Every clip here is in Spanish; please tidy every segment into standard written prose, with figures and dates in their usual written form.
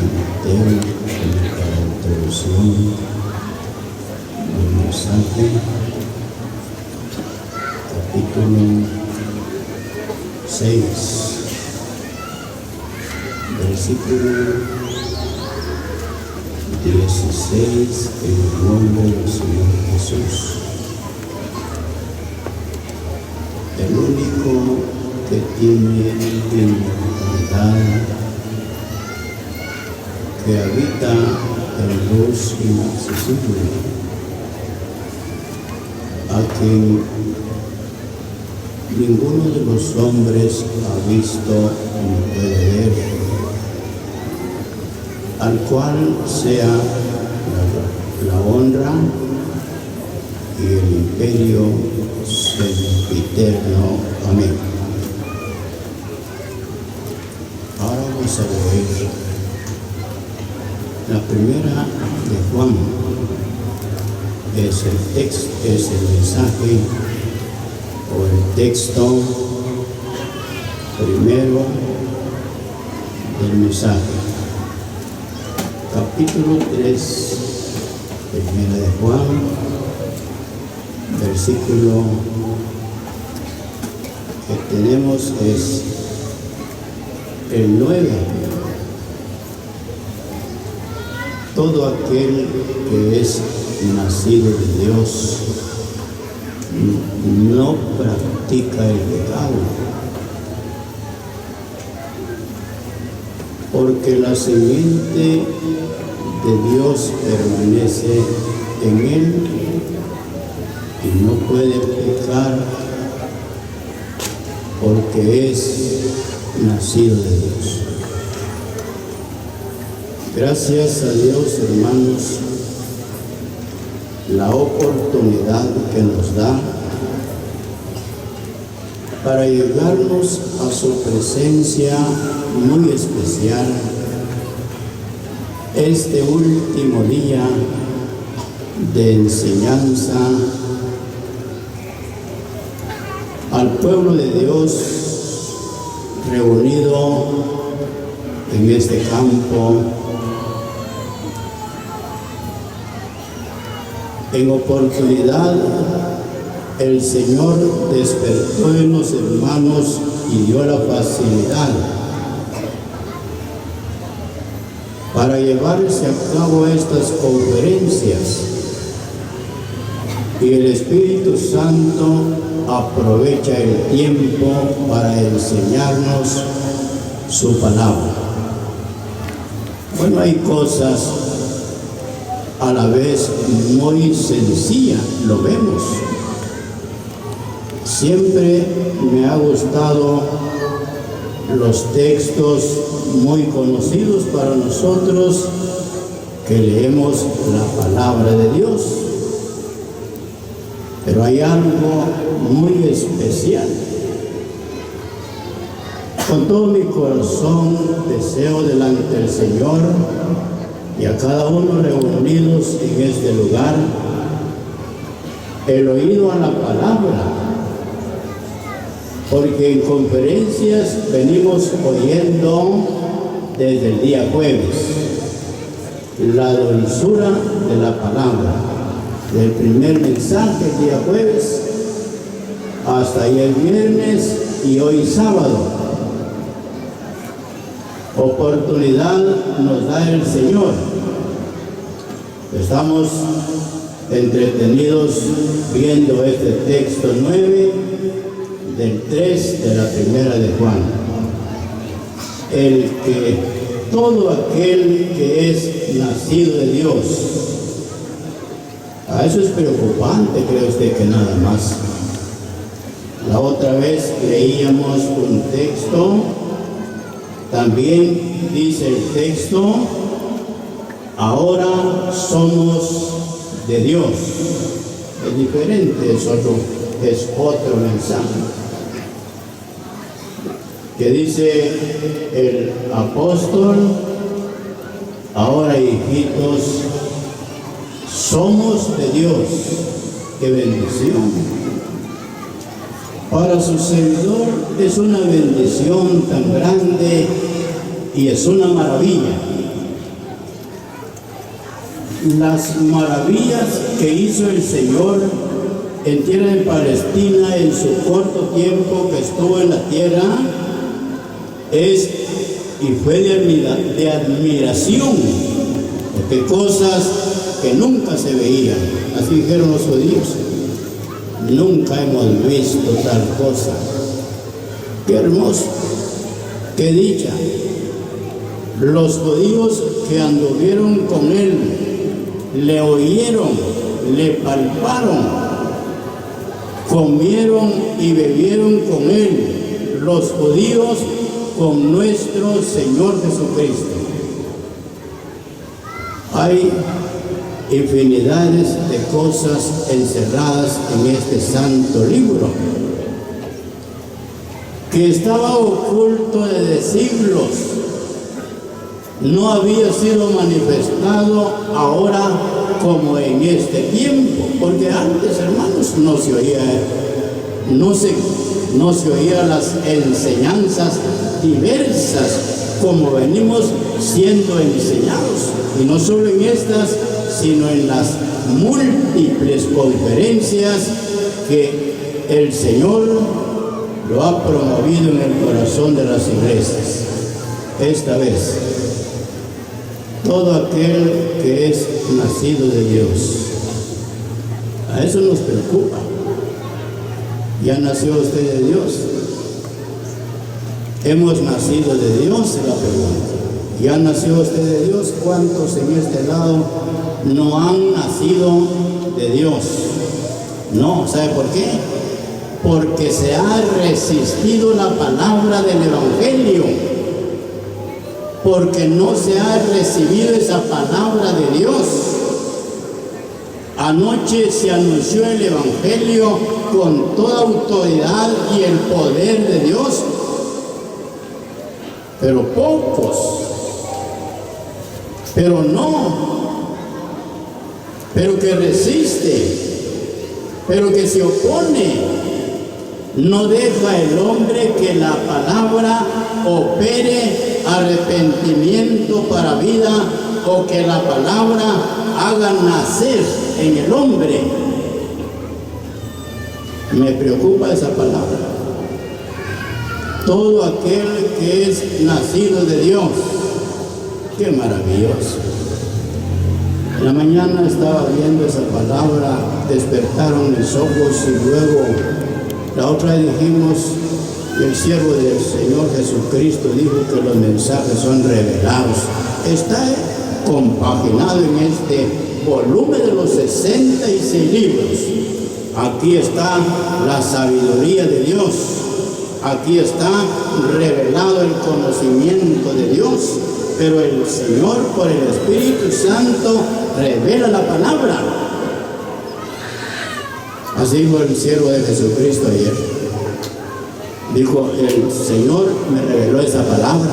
Mateo, para la introducción del mensaje, capítulo 6, versículo 16, en el nombre del Señor Jesús. El único que tiene inmortalidad, que habita en luz inaccesible, a quien ninguno de los hombres ha visto ni puede ver, al cual sea la honra y el imperio sempiterno. Amén. Ahora vamos a leer la primera de Juan. Es el texto, es el mensaje o el texto primero del mensaje. Capítulo 3, primera de Juan, versículo que tenemos es el 9. Todo aquel que es nacido de Dios no practica el pecado, porque la simiente de Dios permanece en él y no puede pecar porque es nacido de Dios. Gracias a Dios, hermanos, la oportunidad que nos da para llegarnos a su presencia muy especial este último día de enseñanza al pueblo de Dios reunido en este campo. En oportunidad, el Señor despertó en los hermanos y dio la facilidad para llevarse a cabo estas conferencias, y el Espíritu Santo aprovecha el tiempo para enseñarnos su palabra. Bueno, hay cosas a la vez muy sencillas, lo vemos. Siempre me ha gustado los textos muy conocidos para nosotros que leemos la palabra de Dios. Pero hay algo muy especial. Con todo mi corazón deseo delante del Señor y a cada uno reunidos en este lugar el oído a la palabra, porque en conferencias venimos oyendo desde el día jueves la dulzura de la palabra, del primer mensaje el día jueves hasta ayer viernes y hoy sábado. Oportunidad nos da el Señor. Estamos entretenidos viendo este texto 9 del 3 de la primera de Juan. El que todo aquel que es nacido de Dios. Eso es preocupante, cree usted, que nada más. La otra vez leíamos un texto, también dice el texto, ahora somos de Dios. Es diferente, es otro mensaje. Que dice el apóstol, ahora hijitos, somos de Dios. ¡Qué bendición! Para su servidor es una bendición tan grande y es una maravilla las maravillas que hizo el Señor en tierra de Palestina en su corto tiempo que estuvo en la tierra fue de admiración, porque cosas que nunca se veían, así dijeron los judíos, nunca hemos visto tal cosa. Qué hermoso, qué dicha. Los judíos que anduvieron con él, le oyeron, le palparon, comieron y bebieron con él, los judíos con nuestro Señor Jesucristo. Hay infinidades de cosas encerradas en este santo libro, que estaba oculto desde siglos, no había sido manifestado ahora como en este tiempo, porque antes, hermanos, no se oían las enseñanzas diversas como venimos siendo enseñados, y no solo en estas, sino en las múltiples conferencias que el Señor lo ha promovido en el corazón de las iglesias. Esta vez, todo aquel que es nacido de Dios, a eso nos preocupa. ¿Ya nació usted de Dios? ¿Hemos nacido de Dios? Es la pregunta. ¿Ya nació usted de Dios? ¿Cuántos en este lado no han nacido de Dios? No, ¿sabe por qué? Porque se ha resistido la palabra del Evangelio, porque no se ha recibido esa palabra de Dios. Anoche se anunció el Evangelio con toda autoridad y el poder de Dios, pero pocos, pero que resiste, pero que se opone. No deja el hombre que la palabra opere arrepentimiento para vida, o que la palabra haga nacer en el hombre. Me preocupa esa palabra. Todo aquel que es nacido de Dios. Qué maravilloso. En la mañana estaba viendo esa palabra, despertaron mis ojos, y luego la otra vez dijimos, el siervo del Señor Jesucristo dijo que los mensajes son revelados. Está compaginado en este volumen de los 66 libros. Aquí está la sabiduría de Dios. Aquí está revelado el conocimiento de Dios. Pero el Señor, por el Espíritu Santo, revela la palabra. Así dijo el siervo de Jesucristo ayer. Dijo, el Señor me reveló esa palabra.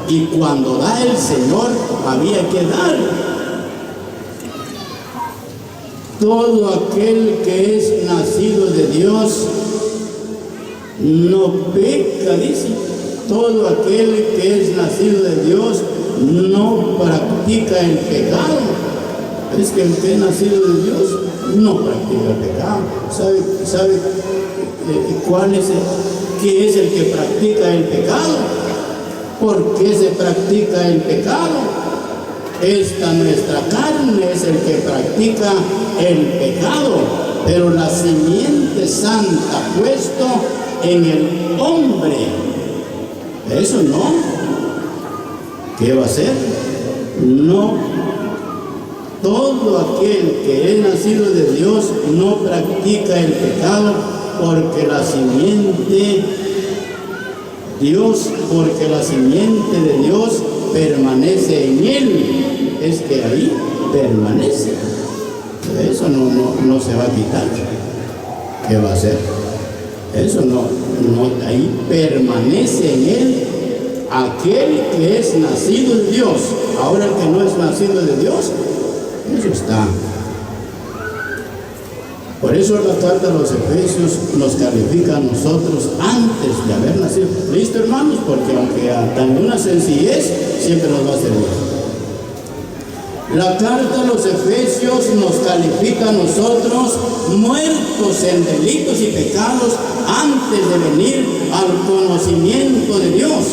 Y cuando da el Señor, había que dar. Todo aquel que es nacido de Dios no peca, dice. Todo aquel que es nacido de Dios no practica el pecado. Es que el que es nacido de Dios no practica el pecado. ¿Sabe qué es el que practica el pecado? ¿Por qué se practica el pecado? Esta nuestra carne es el que practica el pecado, pero la simiente santa puesto en el hombre, eso no. ¿Qué va a hacer? No. Todo aquel que es nacido de Dios no practica el pecado, porque la simiente de Dios permanece en él. Es que ahí permanece. Eso no se va a quitar. ¿Qué va a hacer? Eso ahí permanece en él aquel que es nacido de Dios. Ahora el que no es nacido de Dios, eso está. Por eso la carta a los Efesios nos califica a nosotros antes de haber nacido. ¿Listo, hermanos? Porque aunque tan una sencillez, siempre nos va a servir. La carta a los Efesios nos califica a nosotros muertos en delitos y pecados antes de venir al conocimiento de Dios.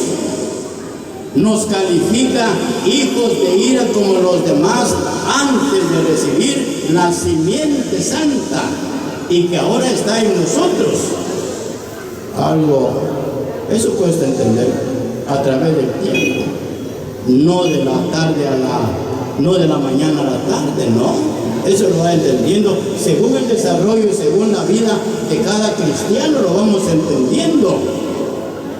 Nos califica hijos de ira como los demás antes de recibir la simiente santa y que ahora está en nosotros. Eso cuesta entender a través del tiempo, no de la tarde no de la mañana a la tarde, no. Eso lo va entendiendo según el desarrollo y según la vida de cada cristiano, lo vamos entendiendo.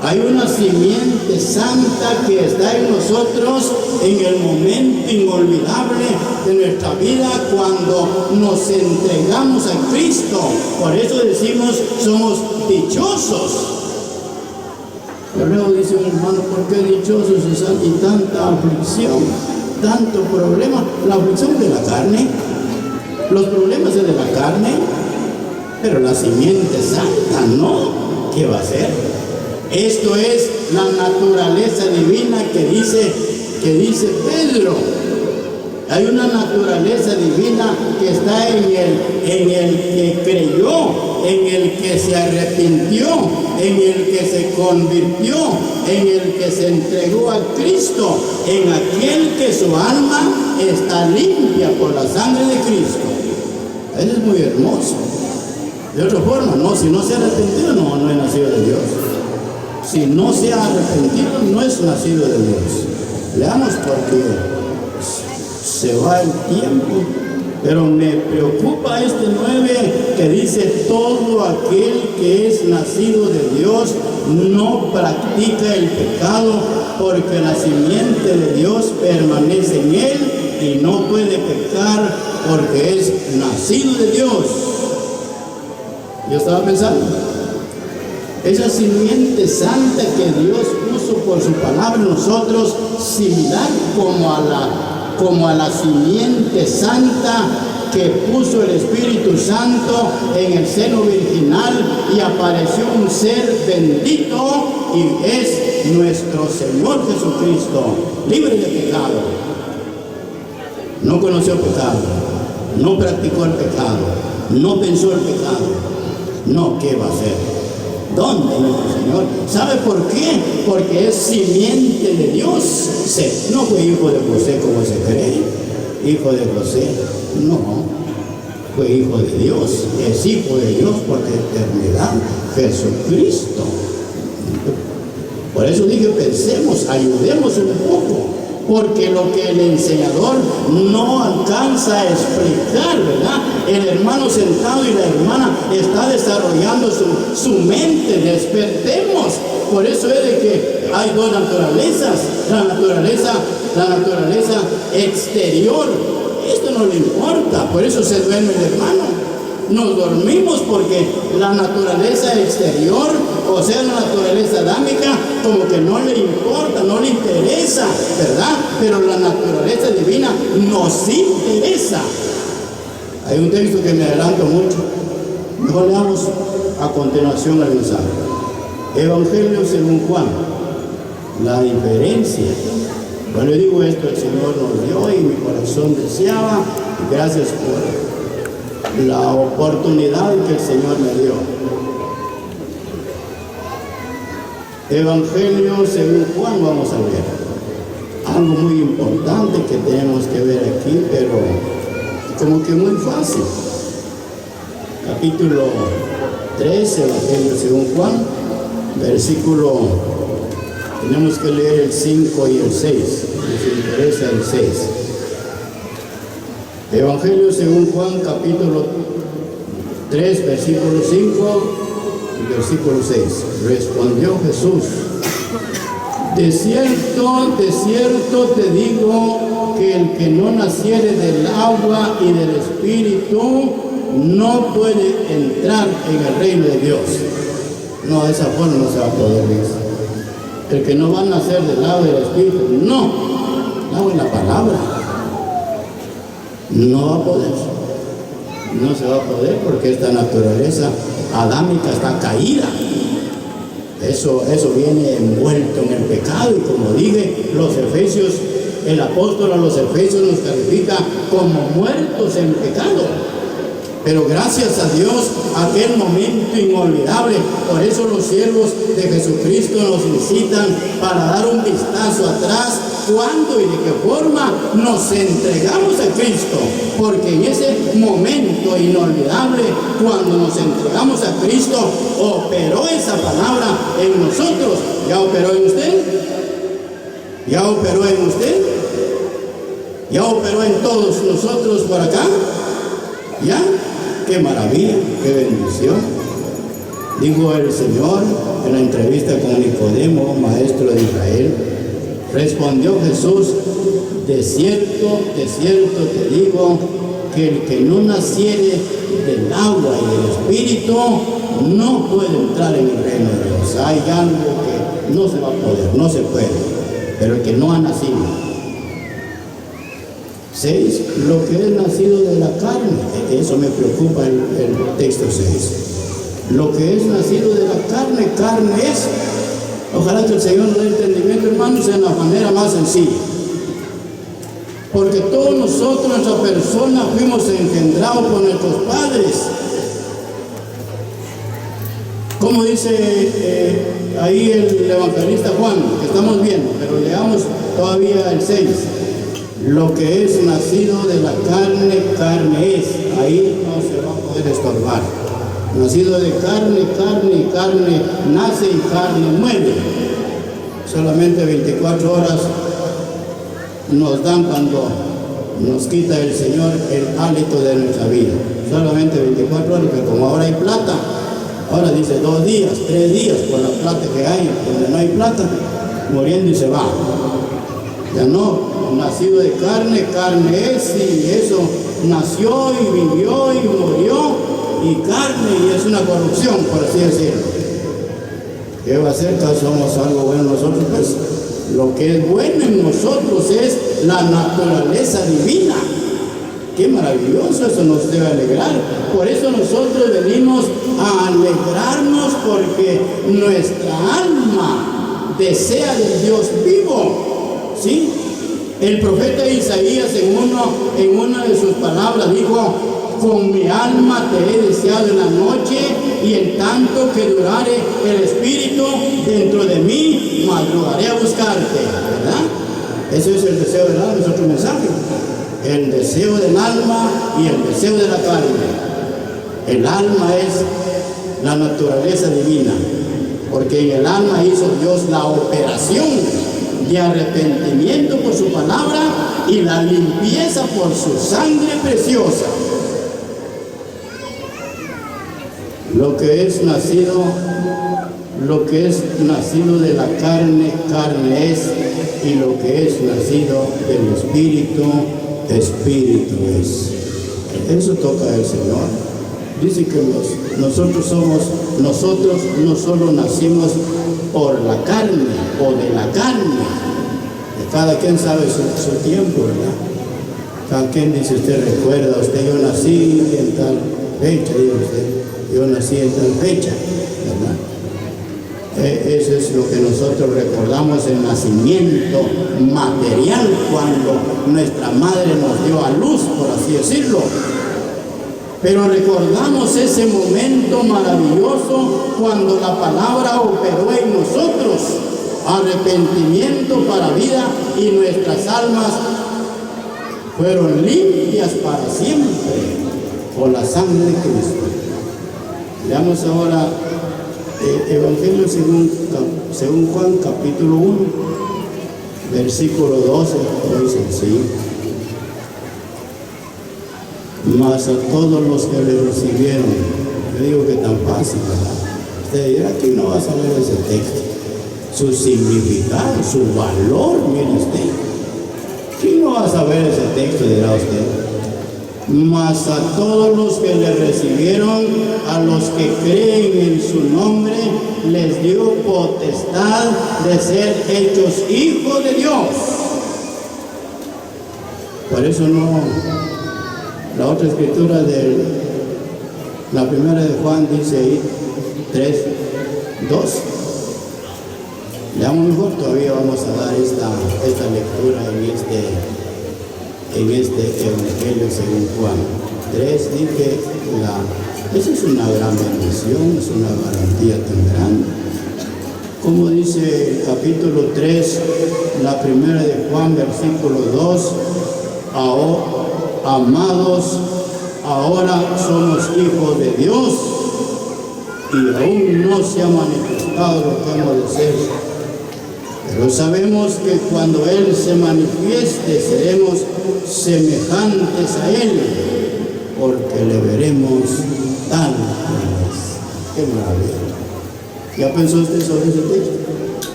Hay una simiente santa que está en nosotros en el momento inolvidable de nuestra vida cuando nos entregamos a Cristo. Por eso decimos, somos dichosos. Pero luego dice un hermano, ¿por qué dichosos y tanta aflicción, tanto problema? La aflicción de la carne, los problemas de la carne, pero la simiente santa, ¿no? ¿Qué va a hacer? Esto es la naturaleza divina que dice Pedro. Hay una naturaleza divina que está en el que creyó, en el que se arrepintió, en el que se convirtió, en el que se entregó a Cristo, en aquel que su alma está limpia por la sangre de Cristo. Eso es muy hermoso. De otra forma, no, si no se ha arrepentido, no es nacido de Dios. Si no se ha arrepentido, no es nacido de Dios. Leamos porque se va el tiempo, pero me preocupa este 9 que dice: todo aquel que es nacido de Dios no practica el pecado, porque la simiente de Dios permanece en él y no puede pecar porque es nacido de Dios. Yo estaba pensando, esa simiente santa que Dios puso por su palabra en nosotros, similar como a la simiente santa que puso el Espíritu Santo en el seno virginal y apareció un ser bendito y es nuestro Señor Jesucristo, libre de pecado. No conoció pecado, no practicó el pecado, no pensó el pecado. No, ¿qué va a hacer? ¿Dónde nuestro Señor? ¿Sabe por qué? Porque es simiente de Dios. No fue hijo de José como se cree. Hijo de José, no. Fue hijo de Dios. Es hijo de Dios por la eternidad. Jesucristo. Por eso dije, pensemos, ayudemos un poco. Porque lo que el enseñador no alcanza a explicar, ¿verdad? El hermano sentado y la hermana está desarrollando su mente. Despertemos. Por eso es de que hay dos naturalezas. La naturaleza exterior. Esto no le importa. Por eso se duerme el hermano. Nos dormimos porque la naturaleza exterior, o sea, la naturaleza adámica, como que no le importa, no le interesa, ¿verdad? Pero la naturaleza divina nos interesa. Hay un texto que me adelanto mucho. Mejor leamos a continuación el mensaje. Evangelio según Juan. La diferencia. Cuando digo esto, el Señor nos dio y mi corazón deseaba. Gracias por la oportunidad que el Señor me dio. Evangelio según Juan, vamos a ver. Algo muy importante que tenemos que ver aquí, pero como que muy fácil. Capítulo 3, Evangelio según Juan, versículo, tenemos que leer el 5 y el 6, nos interesa el 6. Evangelio según Juan, capítulo 3, versículo 5 y versículo 6. Respondió Jesús: de cierto te digo que el que no naciere del agua y del Espíritu no puede entrar en el reino de Dios. No, de esa forma no se va a poder decir. El que no va a nacer del agua y del Espíritu, no. El agua es la palabra. No va a poder, no se va a poder porque esta naturaleza adámica está caída. Eso viene envuelto en el pecado y como dije, los Efesios el apóstol a los Efesios nos califica como muertos en pecado. Pero gracias a Dios, aquel momento inolvidable. Por eso los siervos de Jesucristo nos incitan para dar un vistazo atrás, cuándo y de qué forma nos entregamos a Cristo. Porque en ese momento inolvidable, cuando nos entregamos a Cristo, operó esa palabra en nosotros. ¿Ya operó en usted? ¿Ya operó en usted? ¿Ya operó en todos nosotros por acá? ¿Ya? ¡Qué maravilla! ¡Qué bendición! Dijo el Señor en la entrevista con Nicodemo, maestro de Israel. Respondió Jesús: de cierto te digo, que el que no naciere del agua y del Espíritu no puede entrar en el reino de Dios. Hay algo que no se va a poder, no se puede, pero el que no ha nacido. 6. Lo que es nacido de la carne. Eso me preocupa el texto 6. Lo que es nacido de la carne, carne es. Ojalá que el Señor nos dé entendimiento, hermanos, en la manera más sencilla. Porque todos nosotros, nuestra persona, fuimos engendrados por nuestros padres. Como dice ahí el evangelista Juan, que estamos viendo, pero leamos todavía el 6. Lo que es nacido de la carne, carne es. Ahí no se va a poder estorbar. Nacido de carne, carne, y carne nace y carne muere. Solamente 24 horas nos dan cuando nos quita el Señor el hálito de nuestra vida. Solamente 24 horas, pero como ahora hay plata, ahora dice 2 días, 3 días por la plata que hay. Donde no hay plata, muriendo y se va. Ya no. Nacido de carne, carne es, y eso nació y vivió y murió, y carne, y es una corrupción, por así decirlo. ¿Qué va a hacer? ¿Caso somos algo bueno nosotros? Pues lo que es bueno en nosotros es la naturaleza divina. Qué maravilloso, eso nos debe alegrar. Por eso nosotros venimos a alegrarnos, porque nuestra alma desea del Dios vivo, ¿sí? El profeta Isaías en una de sus palabras dijo: con mi alma te he deseado en la noche, y en tanto que durare el espíritu dentro de mí, madrugaré a buscarte. ¿Verdad? Ese es el deseo del alma, es otro mensaje. El deseo del alma y el deseo de la carne. El alma es la naturaleza divina, porque en el alma hizo Dios la operación de arrepentimiento por su palabra y la limpieza por su sangre preciosa. Lo que es nacido de la carne, carne es, y lo que es nacido del Espíritu, Espíritu es. Eso toca el Señor. Dice que nosotros no solo nacimos por la carne o de la carne. Cada quien sabe su tiempo, ¿verdad? Cada quien dice: usted recuerda, yo nací en tal fecha, dice usted, yo nací en tal fecha, ¿verdad? Eso es lo que nosotros recordamos, el nacimiento material, cuando nuestra madre nos dio a luz, por así decirlo. Pero recordamos ese momento maravilloso cuando la palabra operó en nosotros, arrepentimiento para vida, y nuestras almas fueron limpias para siempre por la sangre de Cristo. Leamos ahora Evangelio según Juan, capítulo 1, versículo 12, dice así: mas a todos los que le recibieron. Yo digo que tan fácil, ¿verdad? Usted dirá: aquí no va a saber ese texto, su significado, su valor, mire usted. ¿Quién no va a saber ese texto? Dirá usted. Mas a todos los que le recibieron, a los que creen en su nombre, les dio potestad de ser hechos hijos de Dios. Por eso no. La otra escritura de la primera de Juan dice ahí 3:2. Leamos mejor, todavía vamos a dar esta lectura en este Evangelio según Juan 3. Dije, esa es una gran bendición, es una garantía tan grande. Como dice el capítulo 3, la primera de Juan, versículo 2, amados, ahora somos hijos de Dios y aún no se ha manifestado lo que hemos de ser. Pero sabemos que cuando Él se manifieste seremos semejantes a Él, porque le veremos tal como es. ¡Qué maravilla! ¿Ya pensó usted sobre ese texto?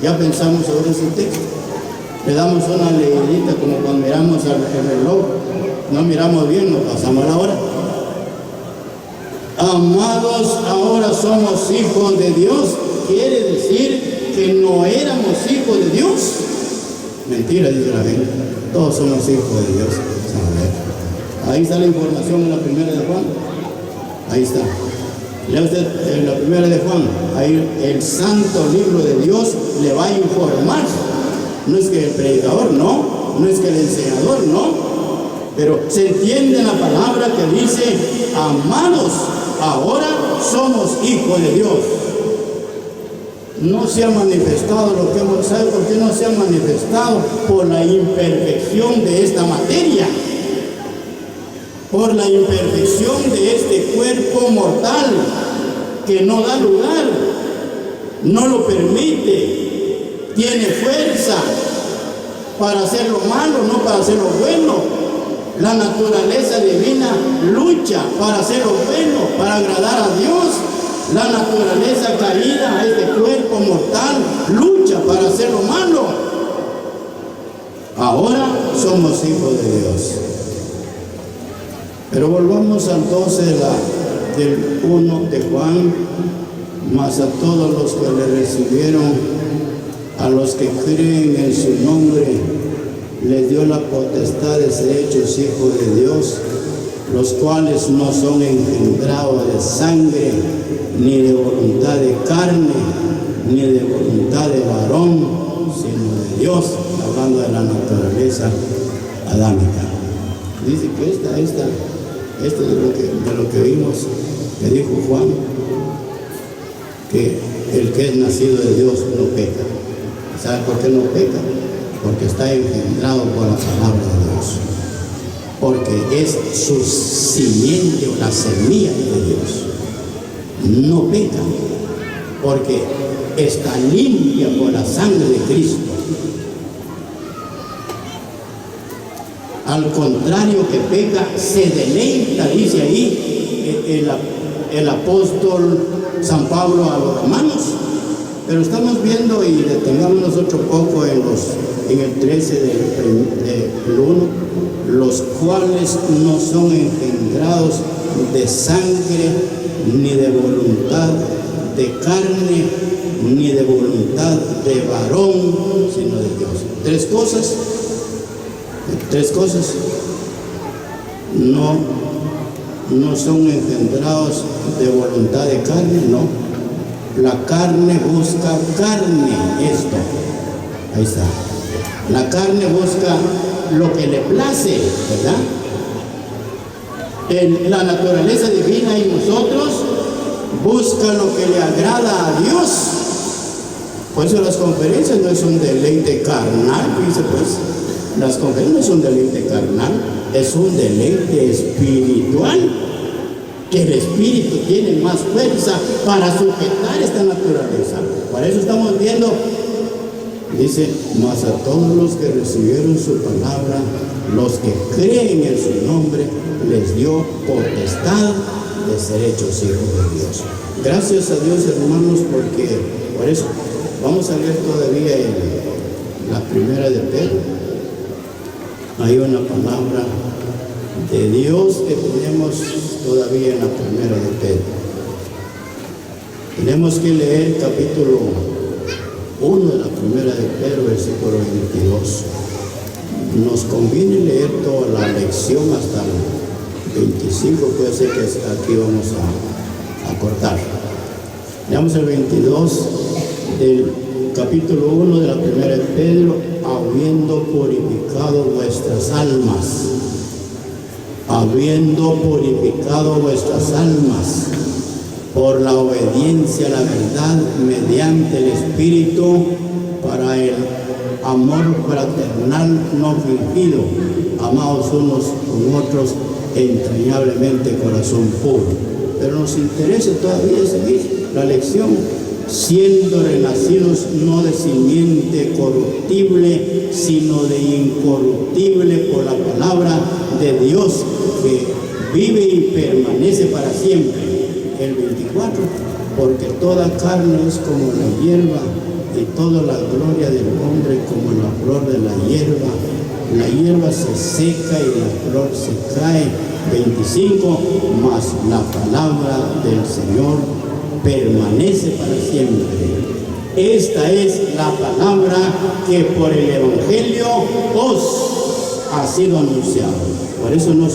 ¿Ya pensamos sobre ese texto? Le damos una leidita como cuando miramos el reloj. No miramos bien, nos pasamos la hora. Amados, ahora somos hijos de Dios. Quiere decir que no éramos hijos de Dios. Mentira, dice la gente. Todos somos hijos de Dios. Ahí está la información en la primera de Juan. Ahí está. Lea usted en la primera de Juan. Ahí el santo libro de Dios le va a informar. No es que el predicador, no es que el enseñador, no. Pero se entiende la palabra que dice: amados, ahora somos hijos de Dios. No se ha manifestado lo que hemos sabido. ¿Por qué no se ha manifestado? Por la imperfección de esta materia, por la imperfección de este cuerpo mortal que no da lugar, no lo permite, tiene fuerza para hacer lo malo, no para hacer lo bueno. La naturaleza divina lucha para hacer lo bueno, para agradar a Dios. La naturaleza caída, este cuerpo mortal, lucha para hacer lo malo. Ahora somos hijos de Dios. Pero volvamos al 12 del 1 de Juan. Mas a todos los que le recibieron, a los que creen en su nombre, les dio la potestad de ser hechos hijos de Dios, los cuales no son engendrados de sangre, ni de voluntad de carne, ni de voluntad de varón, sino de Dios, hablando de la naturaleza adámica. Dice que esto de lo que vimos, que dijo Juan, que el que es nacido de Dios no peca. ¿Sabe por qué no peca? Porque está engendrado por la palabra de Dios. Porque es su simiente o la semilla de Dios. No peca, porque está limpia por la sangre de Cristo. Al contrario que peca, se deleita, dice ahí el apóstol San Pablo a los romanos. Pero estamos viendo, y detengámonos otro poco en el 13 del 1, los cuales no son engendrados de sangre, ni de voluntad de carne, ni de voluntad de varón, sino de Dios. Tres cosas. No son engendrados de voluntad de carne, no. La carne busca carne, esto. Ahí está. La carne busca lo que le place, ¿verdad? La naturaleza divina en nosotros busca lo que le agrada a Dios. Por eso las conferencias no es un deleite carnal, dice pues. Las conferencias no es un deleite carnal, es un deleite espiritual. Que el Espíritu tiene más fuerza para sujetar esta naturaleza. Para eso estamos viendo, dice: mas a todos los que recibieron su palabra, los que creen en su nombre, les dio potestad de ser hechos hijos de Dios. Gracias a Dios, hermanos, porque por eso vamos a leer todavía en la primera de Pedro. Hay una palabra de Dios que tenemos todavía en la primera de Pedro. Tenemos que leer capítulo 1 de la primera de Pedro, versículo 22. Nos conviene leer toda la lección hasta el 25, puede ser que aquí vamos a cortar. Leamos el 22 del capítulo 1 de la primera de Pedro, habiendo purificado vuestras almas, habiendo purificado vuestras almas por la obediencia a la verdad mediante el Espíritu para el amor fraternal no fingido, amados unos con otros entrañablemente corazón puro. Pero nos interesa todavía seguir la lección, siendo renacidos no de simiente corruptible, sino de incorruptible por la palabra de Dios que vive y permanece para siempre. El 24, porque toda carne es como la hierba y toda la gloria del hombre como la flor de la hierba. La hierba se seca y la flor se cae. 25, mas la palabra del Señor permanece para siempre. Esta es la palabra que por el Evangelio os ha sido anunciado. Por eso nos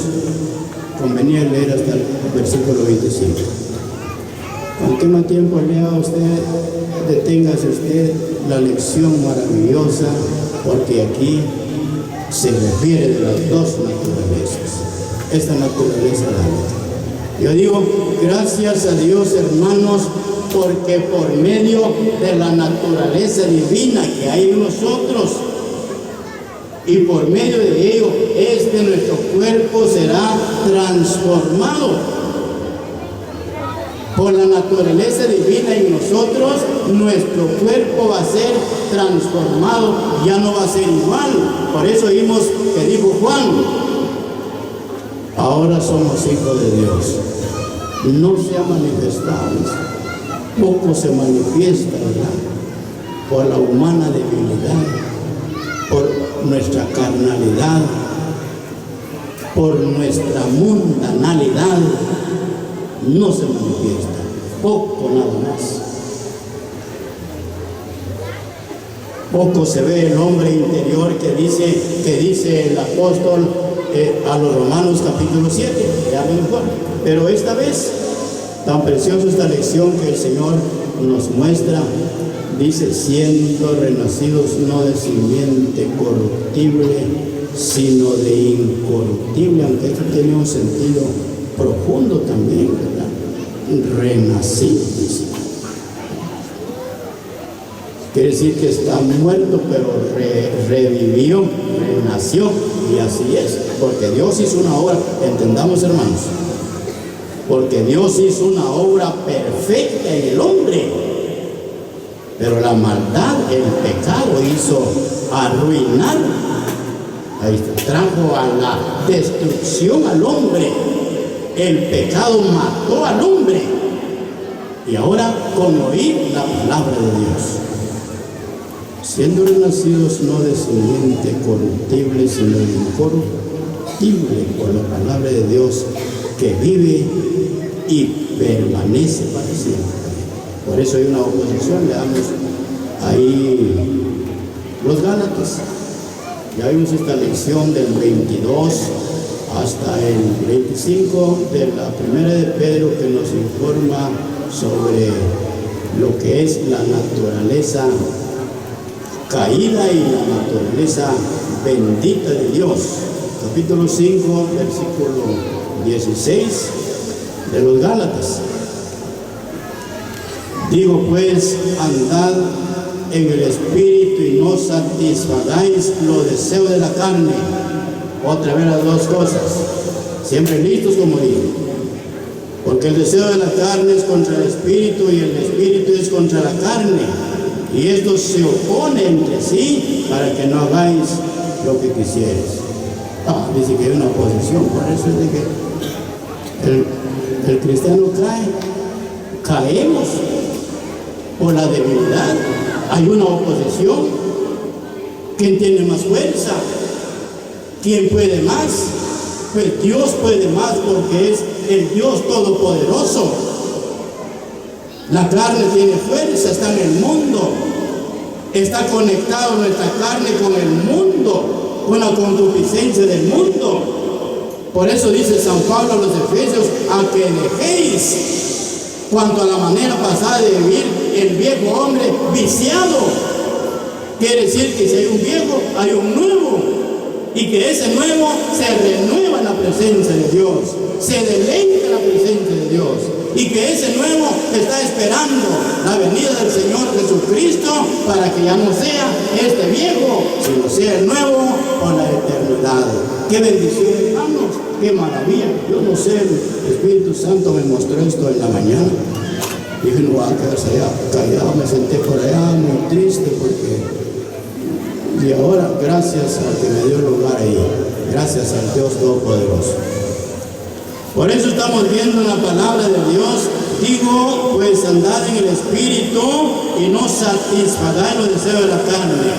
convenía leer hasta el versículo 25. Cuanto más tiempo lea usted, deténgase usted la lección maravillosa, porque aquí se refiere de las dos naturalezas. Esta naturaleza la yo digo, gracias a Dios, hermanos, porque por medio de la naturaleza divina que hay en nosotros y por medio de ello, nuestro cuerpo será transformado. Por la naturaleza divina en nosotros, nuestro cuerpo va a ser transformado, ya no va a ser igual. Por eso vimos que dijo Juan, ahora somos hijos de Dios. No se ha manifestado, poco se manifiesta, ¿verdad? Por la humana debilidad, por nuestra carnalidad, por nuestra mundanalidad, no se manifiesta, poco nada más. Poco se ve el hombre interior que dice el apóstol a los Romanos capítulo 7, ya mejor. Pero esta vez, tan preciosa esta lección que el Señor nos muestra, dice, siendo renacidos no de simiente corruptible, sino de incorruptible, aunque esto tiene un sentido profundo también, ¿verdad? Renacidos. Quiere decir que está muerto, pero revivió, renació, y así es, porque Dios hizo una obra, entendamos, hermanos, porque Dios hizo una obra perfecta en el hombre, pero la maldad, el pecado hizo arruinar, ahí está, trajo a la destrucción al hombre. El pecado mató al hombre, y ahora con oír la palabra de Dios, siendo renacidos no de simiente corruptible, sino de incorruptible por la palabra de Dios que vive y permanece para siempre. Por eso hay una oposición. Leamos ahí los Gálatas. Ya vimos esta lección del 22 hasta el 25 de la primera de Pedro, que nos informa sobre lo que es la naturaleza caída y la naturaleza bendita de Dios. Capítulo 5, versículo 16 de los Gálatas. Digo pues, andad en el Espíritu y no satisfagáis los deseos de la carne. Otra vez las dos cosas, siempre listos como digo, porque el deseo de la carne es contra el Espíritu y el Espíritu es contra la carne, y estos se oponen entre sí para que no hagáis lo que quisieres. Dice que hay una oposición, por eso es de que el cristiano caemos por la debilidad. Hay una oposición. ¿Quién tiene más fuerza? ¿Quién puede más? Pues Dios puede más, porque es el Dios todopoderoso. La carne tiene fuerza, está en el mundo, está conectado nuestra carne con el mundo, con la concupiscencia del mundo. Por eso dice San Pablo a los Efesios, a que dejéis cuanto a la manera pasada de vivir el viejo hombre viciado Quiere decir que si hay un viejo, hay un nuevo. Y que ese nuevo se renueva en la presencia de Dios, se deleita en la presencia de Dios. Y que ese nuevo está esperando la venida del Señor Jesucristo para que ya no sea este viejo, sino sea el nuevo con la eternidad. ¡Qué bendición, hermanos! ¡Qué maravilla! Yo no sé, el Espíritu Santo me mostró esto en la mañana. Dije, no voy a quedarse allá callado, me senté por allá muy triste porque... Y ahora, gracias al que me dio lugar ahí, gracias al Dios Todopoderoso. Por eso estamos viendo en la palabra de Dios, digo, pues andad en el Espíritu y no satisfagáis los deseos de la carne.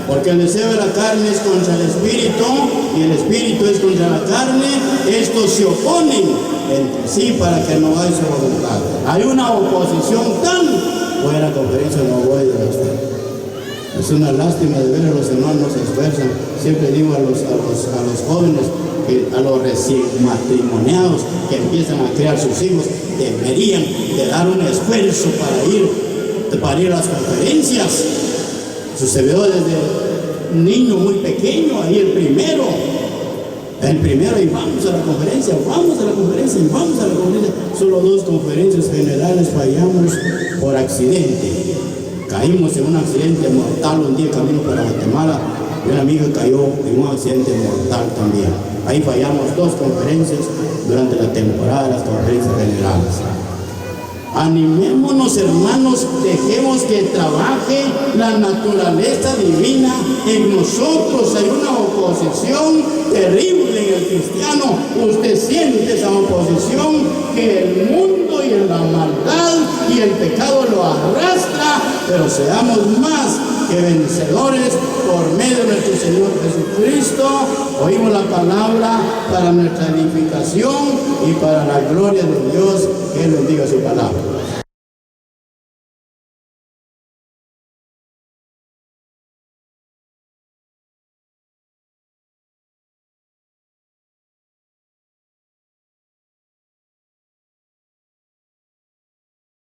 Porque el deseo de la carne es contra el Espíritu y el Espíritu es contra la carne. Estos se oponen entre sí para que no hagáis su voluntad. Hay una oposición tan buena conferencia, no voy de usted. Es una lástima de ver a los hermanos se esfuerzan. Siempre digo a los jóvenes, a los recién matrimoniados que empiezan a criar sus hijos, deberían de dar un esfuerzo para ir a las conferencias. Sucedió desde un niño muy pequeño, ahí el primero, y vamos a la conferencia, Solo 2 conferencias generales fallamos por accidente. Caímos en un accidente mortal un día camino para Guatemala y una amiga cayó en un accidente mortal también. Ahí fallamos 2 conferencias durante la temporada de las conferencias generales. Animémonos, hermanos, dejemos que trabaje la naturaleza divina en nosotros. Hay una oposición terrible en el cristiano. Usted siente esa oposición que el mundo y la maldad y el pecado lo arrastra, pero seamos más que vencedores por medio de nuestro Señor Jesucristo. Oímos la palabra para nuestra edificación y para la gloria de Dios. Que Él bendiga su palabra.